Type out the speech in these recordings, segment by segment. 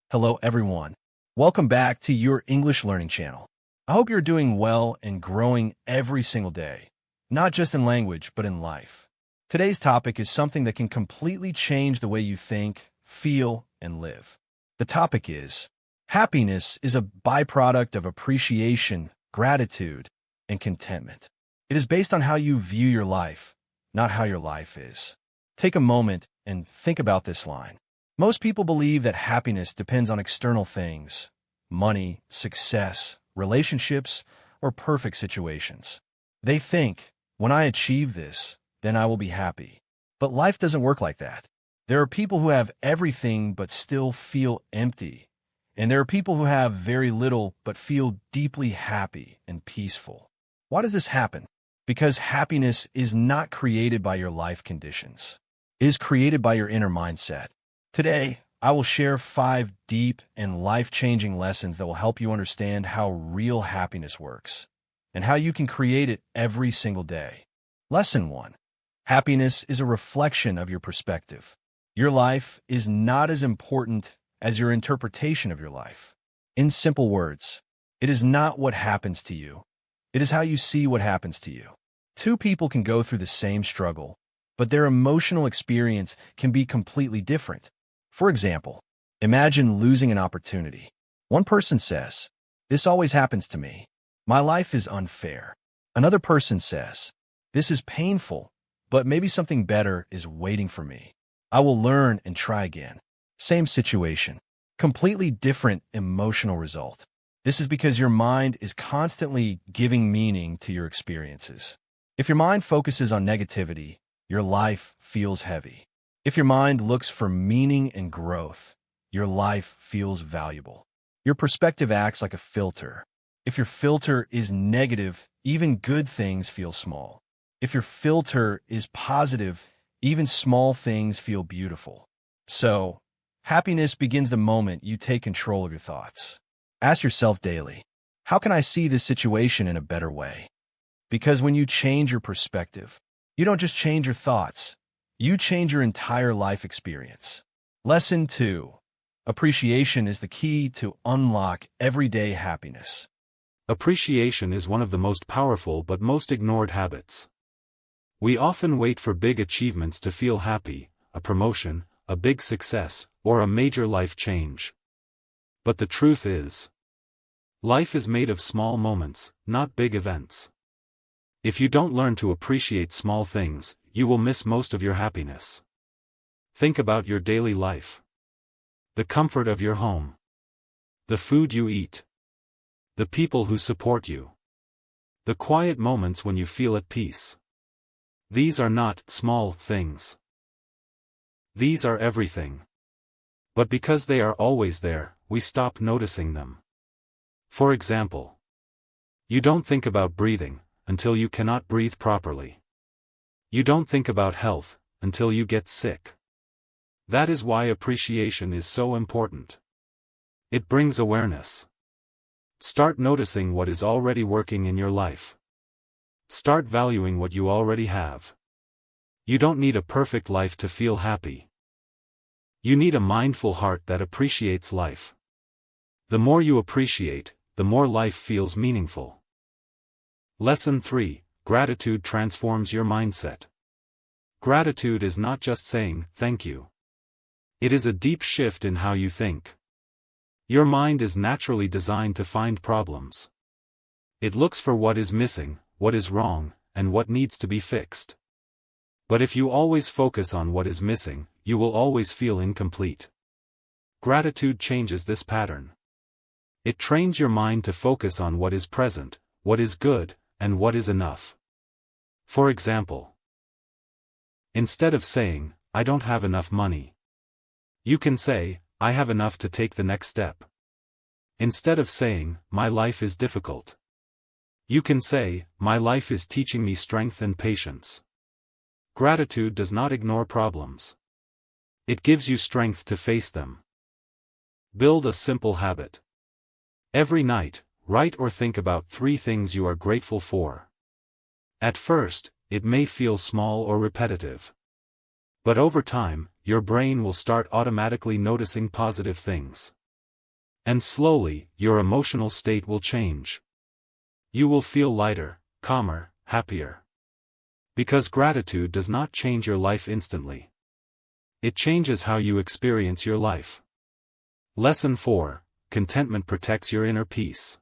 Hello, everyone. Welcome back to your English learning channel. I hope you're doing well and growing every single day, not just in language, but in life. Today's topic is something that can completely change the way you think, feel, and live. The topic is, happiness is a byproduct of appreciation, gratitude, and contentment. It is based on how you view your life, not how your life is. Take a moment and think about this line. Most people believe that happiness depends on external things, money, success, relationships, or perfect situations. They think, when I achieve this, then I will be happy. But life doesn't work like that. There are people who have everything but still feel empty. And there are people who have very little but feel deeply happy and peaceful. Why does this happen? Because happiness is not created by your life conditions. It is created by your inner mindset. Today, I will share 5 deep and life-changing lessons that will help you understand how real happiness works and how you can create it every single day. Lesson 1. Happiness is a reflection of your perspective. Your life is not as important as your interpretation of your life. In simple words, it is not what happens to you. It is how you see what happens to you. 2 people can go through the same struggle, but their emotional experience can be completely different. For example, imagine losing an opportunity. One person says, "This always happens to me. My life is unfair." Another person says, "This is painful, but maybe something better is waiting for me. I will learn and try again." Same situation, completely different emotional result. This is because your mind is constantly giving meaning to your experiences. If your mind focuses on negativity, your life feels heavy. If your mind looks for meaning and growth, your life feels valuable. Your perspective acts like a filter. If your filter is negative, even good things feel small. If your filter is positive, even small things feel beautiful. So, happiness begins the moment you take control of your thoughts. Ask yourself daily, how can I see this situation in a better way? Because when you change your perspective, you don't just change your thoughts, you change your entire life experience. Lesson 2. Appreciation is the key to unlock everyday happiness. Appreciation is one of the most powerful but most ignored habits. We often wait for big achievements to feel happy, a promotion, a big success, or a major life change. But the truth is, life is made of small moments, not big events. If you don't learn to appreciate small things, you will miss most of your happiness. Think about your daily life. The comfort of your home. The food you eat. The people who support you. The quiet moments when you feel at peace. These are not small things. These are everything. But because they are always there, we stop noticing them. For example, you don't think about breathing until you cannot breathe properly. You don't think about health until you get sick. That is why appreciation is so important. It brings awareness. Start noticing what is already working in your life. Start valuing what you already have. You don't need a perfect life to feel happy. You need a mindful heart that appreciates life. The more you appreciate, the more life feels meaningful. Lesson 3. Gratitude transforms your mindset. Gratitude is not just saying, "Thank you." It is a deep shift in how you think. Your mind is naturally designed to find problems. It looks for what is missing, what is wrong, and what needs to be fixed. But if you always focus on what is missing, you will always feel incomplete. Gratitude changes this pattern. It trains your mind to focus on what is present, what is good, and what is enough. For example, instead of saying, "I don't have enough money," you can say, "I have enough to take the next step." Instead of saying, "My life is difficult," you can say, "My life is teaching me strength and patience." Gratitude does not ignore problems. It gives you strength to face them. Build a simple habit. Every night, write or think about 3 things you are grateful for. At first, it may feel small or repetitive. But over time, your brain will start automatically noticing positive things. And slowly, your emotional state will change. You will feel lighter, calmer, happier. Because gratitude does not change your life instantly. It changes how you experience your life. Lesson 4: Contentment protects your inner peace.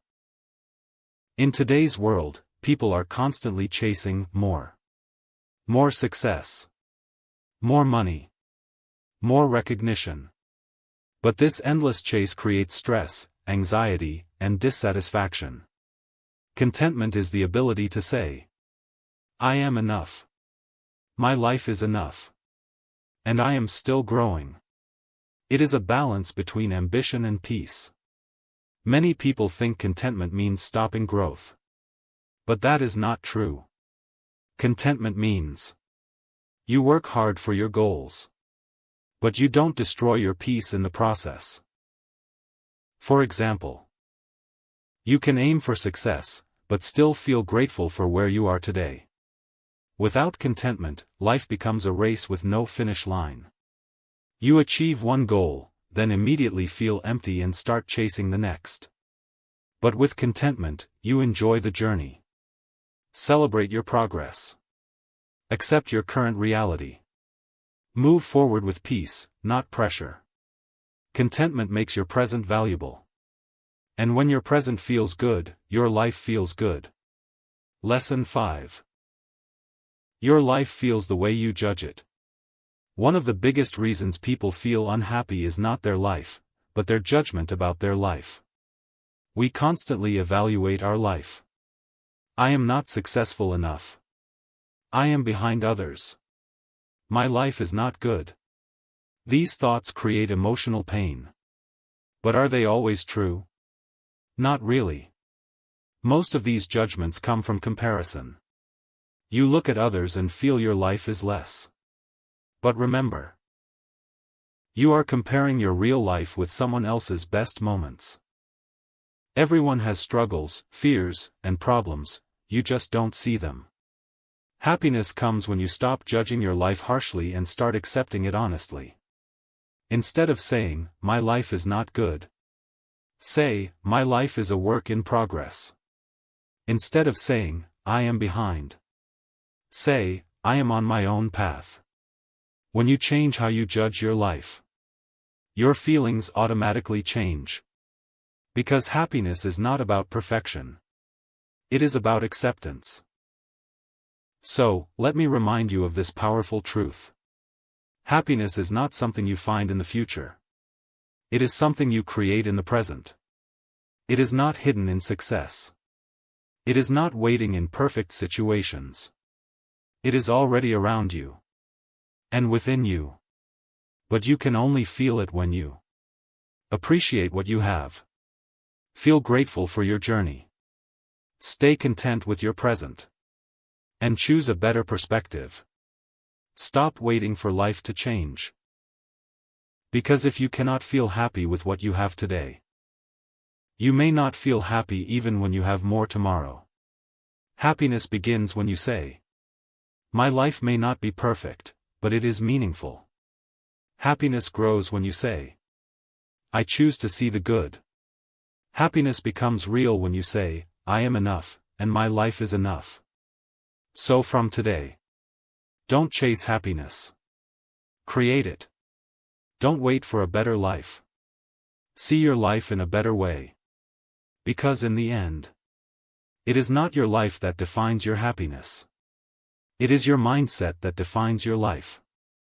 In today's world, people are constantly chasing more. More success. More money. More recognition. But this endless chase creates stress, anxiety, and dissatisfaction. Contentment is the ability to say, I am enough. My life is enough. And I am still growing. It is a balance between ambition and peace. Many people think contentment means stopping growth. But that is not true. Contentment means you work hard for your goals. But you don't destroy your peace in the process. For example, you can aim for success, but still feel grateful for where you are today. Without contentment, life becomes a race with no finish line. You achieve one goal, then immediately feel empty and start chasing the next. But with contentment, you enjoy the journey. Celebrate your progress. Accept your current reality. Move forward with peace, not pressure. Contentment makes your present valuable. And when your present feels good, your life feels good. Lesson 5. Your life feels the way you judge it. One of the biggest reasons people feel unhappy is not their life, but their judgment about their life. We constantly evaluate our life. I am not successful enough. I am behind others. My life is not good. These thoughts create emotional pain. But are they always true? Not really. Most of these judgments come from comparison. You look at others and feel your life is less. But remember, you are comparing your real life with someone else's best moments. Everyone has struggles, fears, and problems, you just don't see them. Happiness comes when you stop judging your life harshly and start accepting it honestly. Instead of saying, my life is not good, say, my life is a work in progress. Instead of saying, I am behind, say, I am on my own path. When you change how you judge your life, your feelings automatically change. Because happiness is not about perfection. It is about acceptance. So, let me remind you of this powerful truth. Happiness is not something you find in the future. It is something you create in the present. It is not hidden in success. It is not waiting in perfect situations. It is already around you. And within you. But you can only feel it when you appreciate what you have. Feel grateful for your journey. Stay content with your present. And choose a better perspective. Stop waiting for life to change. Because if you cannot feel happy with what you have today, you may not feel happy even when you have more tomorrow. Happiness begins when you say, my life may not be perfect, but it is meaningful. Happiness grows when you say, I choose to see the good. Happiness becomes real when you say, I am enough, and my life is enough. So from today, don't chase happiness. Create it. Don't wait for a better life. See your life in a better way. Because in the end, it is not your life that defines your happiness. It is your mindset that defines your life.